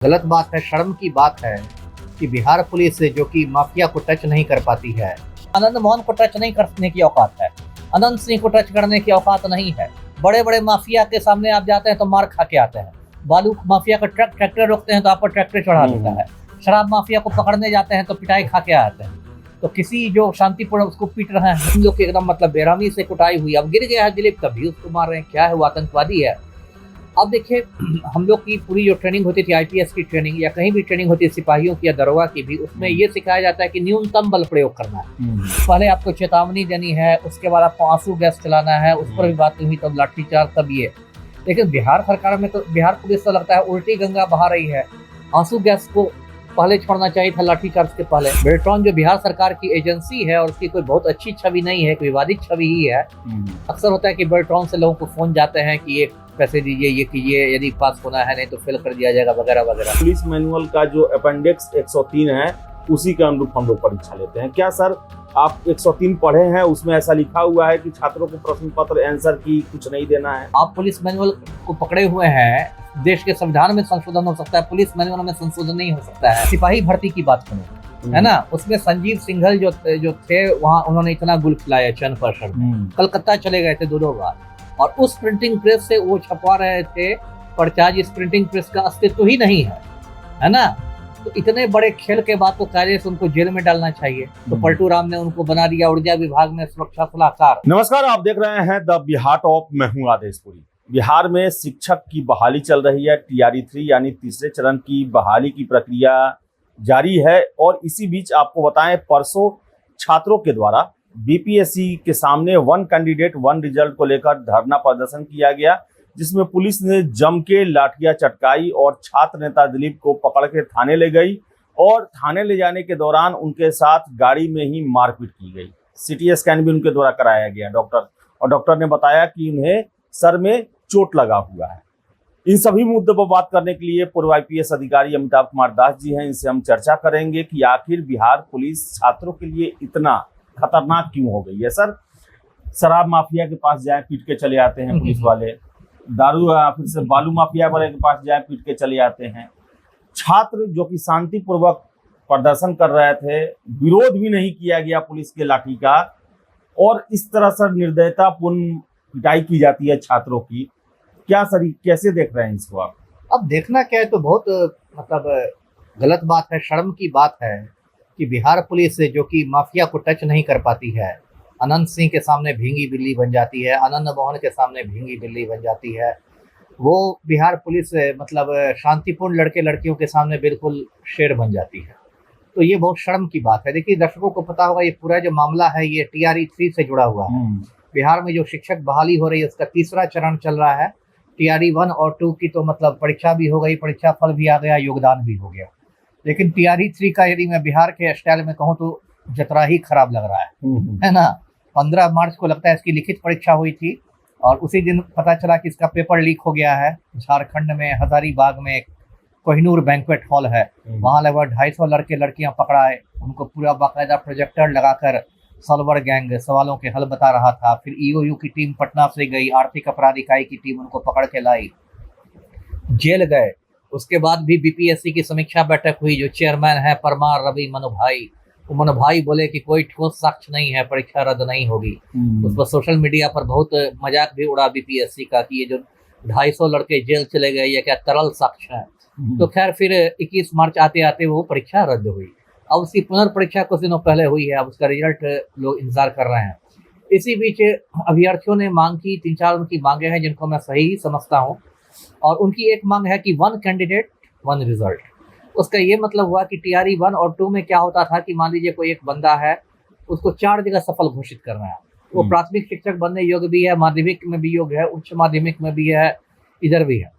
गलत बात है, शर्म की बात है कि बिहार पुलिस जो कि माफिया को टच नहीं कर पाती है। आनंद मोहन को टच नहीं करने की औकात है, अनंत सिंह को टच करने की औकात नहीं है। बड़े बड़े माफिया के सामने आप जाते हैं तो मार खा के आते हैं। बालू माफिया का ट्रैक्टर रोकते हैं तो आप पर ट्रैक्टर चढ़ा देता है। शराब माफिया को पकड़ने जाते हैं तो पिटाई खा के आते हैं। तो किसी जो शांतिपूर्ण उसको पीट रहे हैं, हम लोग की एकदम मतलब बेरहमी से कुटाई हुई। अब गिर गया है दिलीप, तभी उसको मार रहे हैं। क्या है वो, आतंकवादी है? अब देखिए, हम लोग की पूरी जो ट्रेनिंग होती थी, आईपीएस की ट्रेनिंग या कहीं भी ट्रेनिंग होती है, सिपाहियों की या दरोगा की भी, उसमें ये सिखाया जाता है कि न्यूनतम बल प्रयोग करना है। पहले आपको चेतावनी देनी है, उसके बाद आपको आंसू गैस चलाना है, उस पर भी बात हुई तब लाठीचार्ज, तब ये। लेकिन बिहार सरकार में तो, बिहार पुलिस तो लगता है उल्टी गंगा बहा रही है। आंसू गैस को पहले छोड़ना चाहिए था लाठीचार्ज के पहले। बेल्ट्रॉन जो बिहार सरकार की एजेंसी है और उसकी कोई बहुत अच्छी छवि नहीं है, विवादित छवि ही है। अक्सर होता है कि बेल्ट्रॉन से लोगों को फोन जाते हैं कि ये पैसे दीजिए, ये कीजिए, यदि पास होना है, नहीं तो फेल कर दिया जाएगा, वगैरह वगैरह। पुलिस मैनुअल का जो अपेंडिक्स 103 है उसी के अनुरूप हम लोग परीक्षा लेते हैं। क्या सर आप 103 पढ़े हैं, उसमें ऐसा लिखा हुआ है कि छात्रों को प्रश्न पत्र आंसर की कुछ नहीं देना है? आप पुलिस मैनुअल को पकड़े हुए हैं। देश के संविधान में संशोधन हो सकता है, पुलिस मैनुअल में संशोधन नहीं हो सकता है। सिपाही भर्ती की बात करूं, है ना, उसमें संजीव सिंघल जो थे वहाँ, उन्होंने इतना गुल खिलाया चंद पर्सन में। कलकत्ता चले गए थे दो बार, और उस प्रिंटिंग प्रेस से वो छपवा रहे थे पर्चा जिस प्रिंटिंग प्रेस का अस्तित्व ही नहीं है ना। तो इतने बड़े खेल के बाद तो कायदे से उनको जेल में डालना चाहिए। तो पलटू राम ने उनको बना दिया ऊर्जा विभाग में सुरक्षा सलाहकार। नमस्कार, आप देख रहे हैं द बिहार टॉप, मैं हूं आदेशपुरी। बिहार में शिक्षक की बहाली चल रही है। TRE-3 यानी तीसरे चरण की बहाली की प्रक्रिया जारी है। और इसी बीच आपको बताएं, परसों छात्रों के द्वारा BPSC के सामने वन कैंडिडेट वन रिजल्ट को लेकर धरना प्रदर्शन किया गया, जिसमें पुलिस ने जम के लाठियां चटकाई और छात्र नेता दिलीप को पकड़ के थाने ले गई। और थाने ले जाने के दौरान उनके साथ गाड़ी में ही मारपीट की गई। CT स्कैन भी उनके द्वारा कराया गया डॉक्टर ने बताया कि उन्हें सर में चोट लगा हुआ है। इन सभी मुद्दों पर बात करने के लिए पूर्व IPS अधिकारी अमिताभ कुमार दास जी हैं। इनसे हम चर्चा करेंगे कि आखिर बिहार पुलिस छात्रों के लिए इतना खतरनाक क्यों हो गई है। सर, शराब माफिया के पास जाए पीट के चले आते हैं पुलिस वाले, दारू फिर से बालू माफिया वाले के पास जाए पीट के चले आते हैं। छात्र जो कि शांतिपूर्वक प्रदर्शन कर रहे थे, विरोध भी नहीं किया गया पुलिस के लाठी का, और इस तरह से निर्दयतापूर्ण पिटाई की जाती है छात्रों की। क्या सर, कैसे देख रहे हैं इसको आप? अब देखना क्या है, तो बहुत मतलब गलत बात है, शर्म की बात है कि बिहार पुलिस जो कि माफिया को टच नहीं कर पाती है, अनंत सिंह के सामने भींगी बिल्ली बन जाती है, आनंद मोहन के सामने भींगी बिल्ली बन जाती है। वो बिहार पुलिस मतलब शांतिपूर्ण लड़के लड़कियों के सामने बिल्कुल शेर बन जाती है। तो ये बहुत शर्म की बात है। देखिए, दर्शकों को पता होगा, ये पूरा जो मामला है ये TRE-3 से जुड़ा हुआ है। बिहार में जो शिक्षक बहाली हो रही है उसका तीसरा चरण चल रहा है। TRE-1 और 2 की तो मतलब परीक्षा भी हो गई, परीक्षा फल भी आ गया, योगदान भी हो गया। लेकिन TRE-3 का यदि मैं बिहार के स्टाइल में कहूँ तो जतरा ही खराब लग रहा है ना। 15 मार्च को लगता है इसकी लिखित परीक्षा हुई थी, और उसी दिन पता चला कि इसका पेपर लीक हो गया है। झारखंड में हजारीबाग में एक कोहिनूर बैंक्वेट हॉल है, वहाँ लगभग 250 लड़के लड़कियां पकड़ाए। उनको पूरा बाकायदा प्रोजेक्टर लगाकर सॉल्वर गैंग सवालों के हल बता रहा था। फिर EOU की टीम पटना से गई, आर्थिक अपराध इकाई की टीम उनको पकड़ के लाई, जेल गए। उसके बाद भी BPSC की समीक्षा बैठक हुई। जो चेयरमैन है परमार रवि मनु भाई बोले कि कोई ठोस साक्ष्य नहीं है, परीक्षा रद्द नहीं होगी। उस पर सोशल मीडिया पर बहुत मजाक भी उड़ा BPSC का कि ये जो 250 लड़के जेल चले गए, ये क्या तरल साक्ष्य है। तो खैर, फिर 21 मार्च आते आते वो परीक्षा रद्द हुई। अब उसकी पुनर्परीक्षा कुछ दिनों पहले हुई है, अब उसका रिजल्ट लोग इंतजार कर रहे हैं। इसी बीच अभ्यर्थियों ने मांग की, 3-4 उनकी मांगे हैं जिनको मैं सही समझता हूँ। और उनकी एक मांग है कि वन कैंडिडेट वन रिजल्ट। उसका ये मतलब हुआ कि TRE-1 और 2 में क्या होता था कि मान लीजिए कोई एक बंदा है, उसको 4 जगह सफल घोषित करना है। वो प्राथमिक शिक्षक बनने योग्य भी है, माध्यमिक में भी योग्य है, उच्च माध्यमिक में भी है, इधर भी है।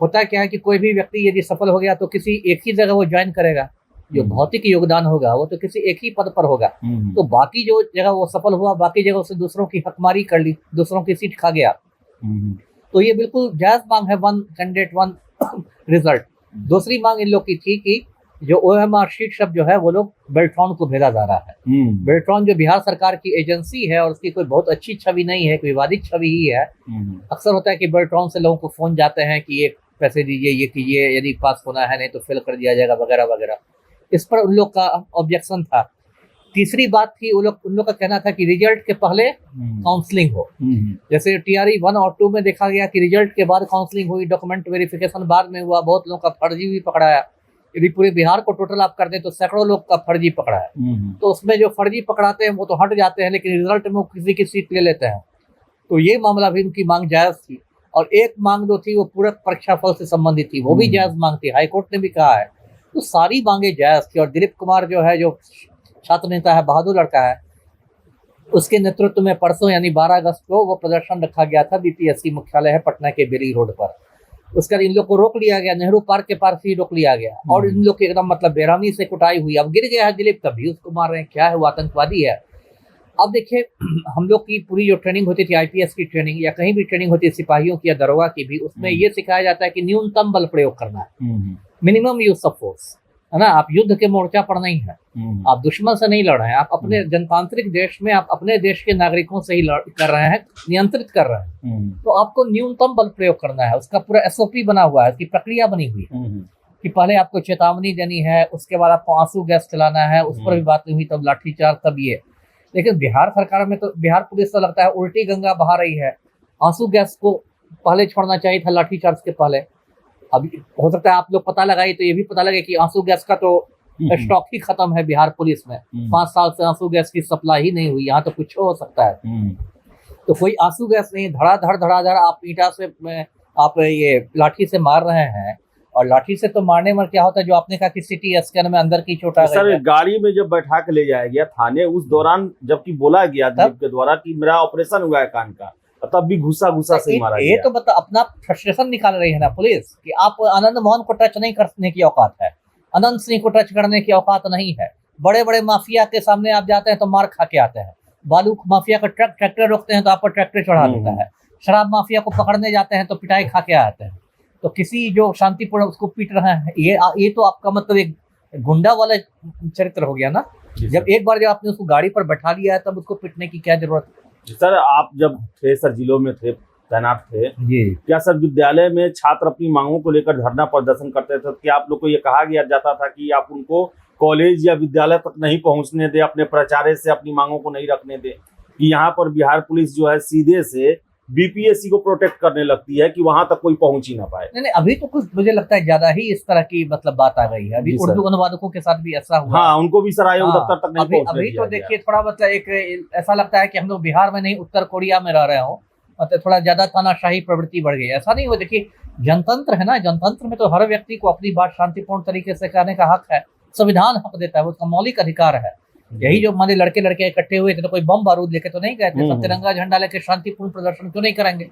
होता क्या है कि कोई भी व्यक्ति यदि सफल हो गया तो किसी एक ही जगह वो ज्वाइन करेगा। जो भौतिक योगदान होगा वो तो किसी एक ही पद पर होगा। तो बाकी जो जगह वो सफल हुआ, बाकी जगह से दूसरों की हकमारी कर ली, दूसरों की सीट खा गया। तो ये बिल्कुल जायज मांग है, वन कैंडिडेट वन रिजल्ट। दूसरी मांग इन लोग की थी कि जो OMR शीट सब जो है वो लोग बेल्ट्रॉन को भेजा जा रहा है। बेल्ट्रॉन जो बिहार सरकार की एजेंसी है और उसकी कोई बहुत अच्छी छवि नहीं है, विवादित छवि ही है। अक्सर होता है कि बेल्ट्रॉन से लोगों को फोन जाते हैं कि ये पैसे दीजिए, ये कीजिए, यदि पास होना है नहीं तो फेल कर दिया जाएगा वगैरह वगैरह। इस पर उन लोग का ऑब्जेक्शन था। तीसरी बात थी, उन लोग का कहना था कि रिजल्ट के पहले काउंसलिंग हो। जैसे टीआरई 1 और 2 में देखा गया कि रिजल्ट के बाद काउंसलिंग हुई, डॉक्यूमेंट वेरिफिकेशन बाद में हुआ, बहुत लोगों का फर्जी भी पकड़ाया। यदि पूरे बिहार को टोटल आप कर दें तो सैकड़ों लोग का फर्जी पकड़ा है। तो उसमें जो फर्जी पकड़ाते हैं वो तो हट जाते हैं, लेकिन रिजल्ट में किसी की सीट ले लेते हैं। तो ये मामला भी उनकी मांग जायज थी। और एक मांग जो थी वो पूरक परीक्षा फल से संबंधित थी, वो भी जायज मांग थी, हाईकोर्ट ने भी कहा है। तो सारी मांगे जायज थी। और दिलीप कुमार जो है, जो छात्र नेता है, बहादुर लड़का है, उसके नेतृत्व में परसों यानी 12 अगस्त को वो प्रदर्शन रखा गया था। बीपीएससी मुख्यालय है पटना के बेली रोड पर। उसके बाद इन लोग को रोक लिया गया, नेहरू पार्क के पास ही रोक लिया गया। और इन लोग की एकदम मतलब बेरहमी से कुटाई हुई। अब गिर गया है दिलीप, तभी उसको मार रहे हैं, क्या है वो आतंकवादी है। अब देखिए, हम लोग की पूरी जो ट्रेनिंग होती थी, आईपीएस की ट्रेनिंग या कहीं भी ट्रेनिंग होती है सिपाहियों की या दरोगा की भी, उसमें ये सिखाया जाता है कि न्यूनतम बल प्रयोग करना है, मिनिमम यूज ऑफ फोर्स, है ना। आप युद्ध के मोर्चा पर नहीं है, आप दुश्मन से नहीं लड़ रहे हैं, आप अपने जनतांत्रिक देश में आप अपने देश के नागरिकों से ही कर रहे हैं, नियंत्रित कर रहे हैं। तो आपको न्यूनतम बल प्रयोग करना है। उसका पूरा एसओपी बना हुआ है, उसकी प्रक्रिया बनी हुई है कि पहले आपको चेतावनी देनी है, उसके बाद आपको आंसू गैस चलाना है, उस पर भी बात नहीं हुई, तब लाठीचार्ज, तब ये। लेकिन बिहार सरकार में तो, बिहार पुलिस तो लगता है उल्टी गंगा बहा रही है। आंसू गैस को पहले छोड़ना चाहिए था लाठीचार्ज के पहले। अभी हो सकता है आप लोग पता लगाइए तो ये भी पता लगे कि आंसू गैस का तो स्टॉक ही खत्म है बिहार पुलिस में। 5 साल से आंसू गैस की सप्लाई ही नहीं हुई। यहाँ तो कुछ हो सकता है। तो कोई आंसू गैस नहीं, धड़ाधड़ आप ईंटा से, आप ये लाठी से मार रहे हैं। और लाठी से तो मारने में क्या होता है, जो आपने कहा कि सिटी स्कैन में अंदर की चोट आ गई। सर, गाड़ी में जब बैठा के ले जाया गया थाने, उस दौरान जबकि बोला गया दिलीप के द्वारा कि मेरा ऑपरेशन हुआ है कान का, तब भी घुसा से मारा गया। ये तो मतलब अपना फ्रस्ट्रेशन निकाल रही है ना पुलिस कि आप आनंद मोहन को टच नहीं करने की औकात है, अनंत सिंह को टच करने की औकात नहीं है। बड़े बड़े माफिया के सामने आप जाते हैं तो मार खा के आते हैं। बालू माफिया का ट्रैक्टर रोकते हैं तो आप पर ट्रैक्टर चढ़ा देता है। शराब माफिया को पकड़ने जाते हैं तो पिटाई खा के आते हैं। तो किसी जो शांतिपूर्ण उसको पीट रहे हैं, ये तो आपका मतलब एक गुंडा वाला चरित्र हो गया ना। जब एक बार जब आपने उसको गाड़ी पर बैठा लिया है तब उसको पीटने की क्या जरूरत है। सर, आप जब थे सर, जिलों में थे, तैनात थे, क्या सर विद्यालय में छात्र अपनी मांगों को लेकर धरना प्रदर्शन करते थे? क्या आप लोग को ये कहा गया जाता था कि आप उनको कॉलेज या विद्यालय तक नहीं पहुंचने दे, अपने प्राचार्य से अपनी मांगों को नहीं रखने दे, कि यहाँ पर बिहार पुलिस जो है सीधे से बीपीएससी को प्रोटेक्ट करने लगती है कि वहां तक कोई पहुंच ही ना पाए? नहीं, अभी तो कुछ मुझे लगता है ज्यादा ही इस तरह की मतलब बात आ गई है। अभी उर्दू अनुवादकों के साथ भी ऐसा हुआ। हाँ, उनको भी सर आयोग दफ्तर तक नहीं पहुंचने अभी तो देखिए थोड़ा मतलब एक ऐसा लगता है कि हम लोग बिहार में नहीं उत्तर कोरिया में रह रहे हो, मतलब थोड़ा ज्यादा तानाशाही प्रवृत्ति बढ़ गई। ऐसा नहीं हो, देखिए जनतंत्र है ना, जनतंत्र में तो हर व्यक्ति को अपनी बात शांतिपूर्ण तरीके से कहने का हक है, संविधान हक देता है, वो उसका मौलिक अधिकार है। यही जो माने लड़के इकट्ठे हुए थे तो कोई बम बारूद लेके तो नहीं गए थे, सब तिरंगा झंडा लेके शांतिपूर्ण प्रदर्शन क्यों नहीं करेंगे।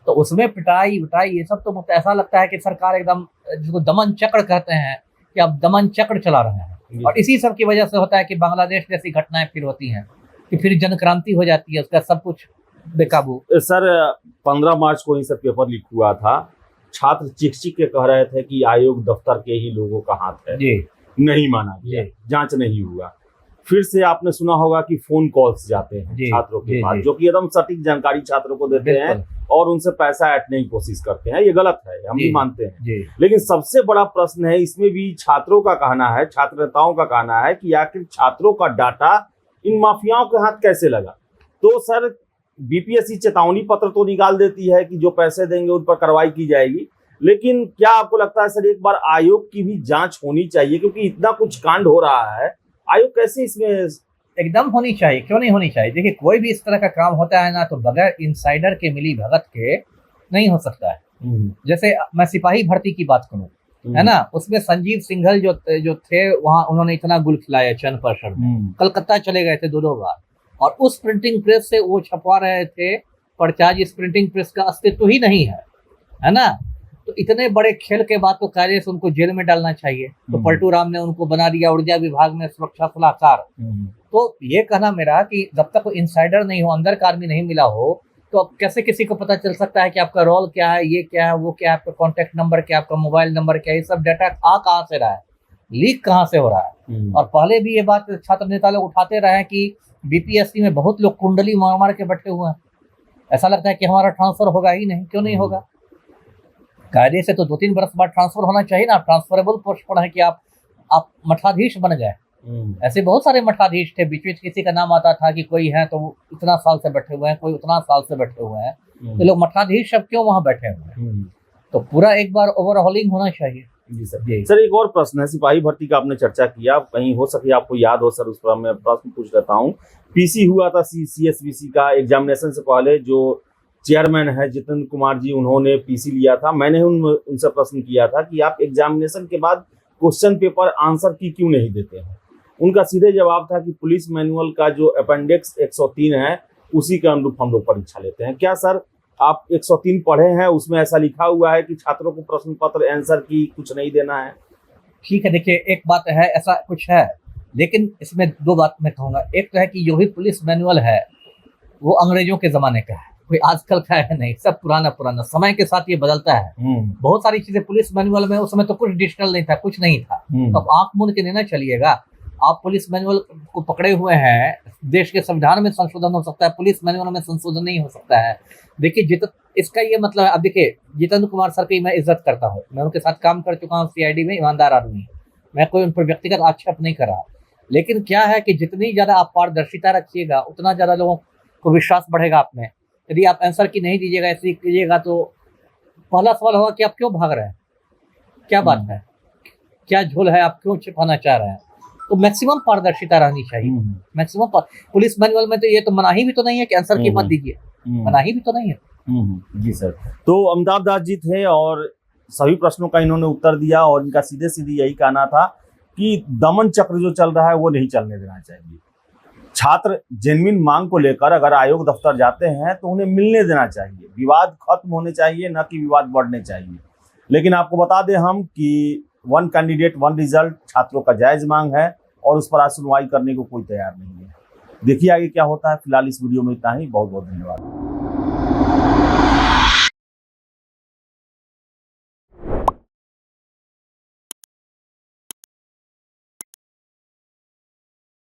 तो उसमें पिटाई विटाई ये सब तो मतलब ऐसा लगता है कि सरकार एकदम, जिसको दमन चक्र कहते हैं, कि अब दमन चक्र चला रहे हैं। और इसी सब की वजह से होता है कि बांग्लादेश जैसी घटनाएं फिर होती हैं, कि फिर जन क्रांति हो जाती है, उसका सब कुछ बेकाबू। सर, 15 मार्च को ही सर पेपर लीक हुआ था। छात्र चीख के कह रहे थे कि आयोग दफ्तर के ही लोगों का हाथ है। नहीं माना गया, जांच नहीं हुआ। फिर से आपने सुना होगा कि फोन कॉल्स जाते हैं छात्रों के पास, जो कि एकदम सटीक जानकारी छात्रों को देते हैं और उनसे पैसा ऐंठने की कोशिश करते हैं। ये गलत है, हम भी मानते हैं। लेकिन सबसे बड़ा प्रश्न है, इसमें भी छात्रों का कहना है, छात्र नेताओं का कहना है कि आखिर छात्रों का डाटा इन माफियाओं के हाथ कैसे लगा। तो सर, बीपीएससी चेतावनी पत्र तो निकाल देती है कि जो पैसे देंगे उन पर कार्रवाई की जाएगी, लेकिन क्या आपको लगता है सर एक बार आयोग की भी जांच होनी चाहिए? क्योंकि इतना कुछ कांड हो रहा है, आयोग कैसे इसमें एकदम होनी चाहिए, क्यों नहीं होनी चाहिए। देखिए, कोई भी इस तरह का काम होता है ना तो बगैर इनसाइडर के मिली भगत के नहीं हो सकता है। जैसे मैं सिपाही भर्ती की बात करूं, है ना, उसमें संजीव सिंघल जो थे वहां, उन्होंने इतना गुल खिलाया चंद पर्सन में, कलकत्ता चले गए थे 2 बार, और उस प्रिंटिंग प्रेस से वो छपवा रहे थे पर्चा, जिस प्रिंटिंग प्रेस का अस्तित्व ही नहीं है ना। तो इतने बड़े खेल के बाद तो कार्य से उनको जेल में डालना चाहिए। तो पलटू राम ने उनको बना दिया ऊर्जा विभाग में सुरक्षा सलाहकार। तो ये कहना मेरा कि जब तक इनसाइडर नहीं हो, अंदर का आदमी नहीं मिला हो, तो अब कैसे किसी को पता चल सकता है कि आपका रोल क्या है, ये क्या है, वो क्या है, आपका कॉन्टेक्ट नंबर क्या है, आपका मोबाइल नंबर क्या है, ये सब डाटा कहाँ से रहा है, लीक कहाँ से हो रहा है। और पहले भी ये बात छात्र नेता लोग उठाते रहे कि बीपीएससी में बहुत लोग कुंडली मार के बैठे हुए हैं, ऐसा लगता है कि हमारा ट्रांसफर होगा ही नहीं। क्यों नहीं होगा? कायदे से तो 2-3 बरस बाद ट्रांसफर होना चाहिए ना, ट्रांसफरेबल पोस्ट पर है कि आप मठाधीश बन गए। ऐसे बहुत सारे मठाधीश थे, बीच बीच किसी का नाम आता था कि कोई है तो वो इतना साल से बैठे हुए हैं, कोई उतना साल से बैठे हुए हैं, तो लोग मठाधीश अब क्यों वहां बैठे हुए हैं? तो पूरा एक बार ओवरहॉलिंग होना चाहिए। जी सर। सर एक और प्रश्न है, सिपाही भर्ती का आपने चर्चा किया, कहीं हो सके आपको याद हो सर, उस पर मैं प्रश्न पूछ लेता हूँ। पीसी हुआ था CSBC का एग्जामिनेशन से पहले, जो चेयरमैन है जितेंद्र कुमार जी, उन्होंने पीसी लिया था। मैंने उनसे प्रश्न किया था कि आप एग्जामिनेशन के बाद क्वेश्चन पेपर आंसर की क्यों नहीं देते हैं? उनका सीधे जवाब था कि पुलिस मैनुअल का जो अपेंडिक्स 103 है उसी के अनुरूप हम लोग परीक्षा लेते हैं। क्या सर आप 103 पढ़े हैं, उसमें ऐसा लिखा हुआ है कि छात्रों को प्रश्न पत्र आंसर की कुछ नहीं देना है? ठीक है, देखिए एक बात है, ऐसा कुछ है, लेकिन इसमें 2 बात मैं कहूँगा। एक तो है कि जो भी पुलिस मैनुअल है वो अंग्रेजों के ज़माने का है, कोई आजकल का है नहीं, सब पुराना समय के साथ ये बदलता है। बहुत सारी चीज़ें पुलिस मैनुअल में उस समय तो कुछ डिजिटल नहीं था, कुछ नहीं था। तो अब आँख मूंद के नहीं ना चलिएगा। आप पुलिस मैनुअल को पकड़े हुए हैं, देश के संविधान में संशोधन हो सकता है, पुलिस मैनुअल में संशोधन नहीं हो सकता है। देखिए इसका ये मतलब है, अब देखिए जितेंद्र कुमार सर की मैं इज्जत करता हूँ, मैं उनके साथ काम कर चुका हूँ, CID में ईमानदार आदमी है, मैं कोई उन पर व्यक्तिगत आक्षेप नहीं कर रहा। लेकिन क्या है कि जितनी ज़्यादा आप पारदर्शिता रखिएगा उतना ज़्यादा लोगों को विश्वास बढ़ेगा आप में। यदि आप आंसर की नहीं दीजिएगा, ऐसे कीजिएगा, तो पहला सवाल होगा कि आप क्यों भाग रहे हैं, क्या बात है, क्या झोल है, आप क्यों छिपाना चाह रहे हैं? तो मैक्सिमम पारदर्शिता रहनी चाहिए। मैक्सिमम पुलिस मैनुअल में तो ये तो मनाही भी तो नहीं है कि आंसर की मत दीजिए, मनाही भी तो नहीं है। जी सर। तो अमिताभ दास जी थे और सभी प्रश्नों का इन्होंने उत्तर दिया, और इनका सीधे सीधे यही कहना था कि दमन चक्र जो चल रहा है वो नहीं चलने देना चाहिए। छात्र जेन्युइन मांग को लेकर अगर आयोग दफ्तर जाते हैं तो उन्हें मिलने देना चाहिए, विवाद खत्म होने चाहिए, न कि विवाद बढ़ने चाहिए। लेकिन आपको बता दें हम कि 1 कैंडिडेट 1 रिजल्ट छात्रों का जायज मांग है, और उस पर आज सुनवाई करने को कोई तैयार नहीं है। देखिए आगे क्या होता है। फिलहाल इस वीडियो में इतना ही, बहुत बहुत धन्यवाद।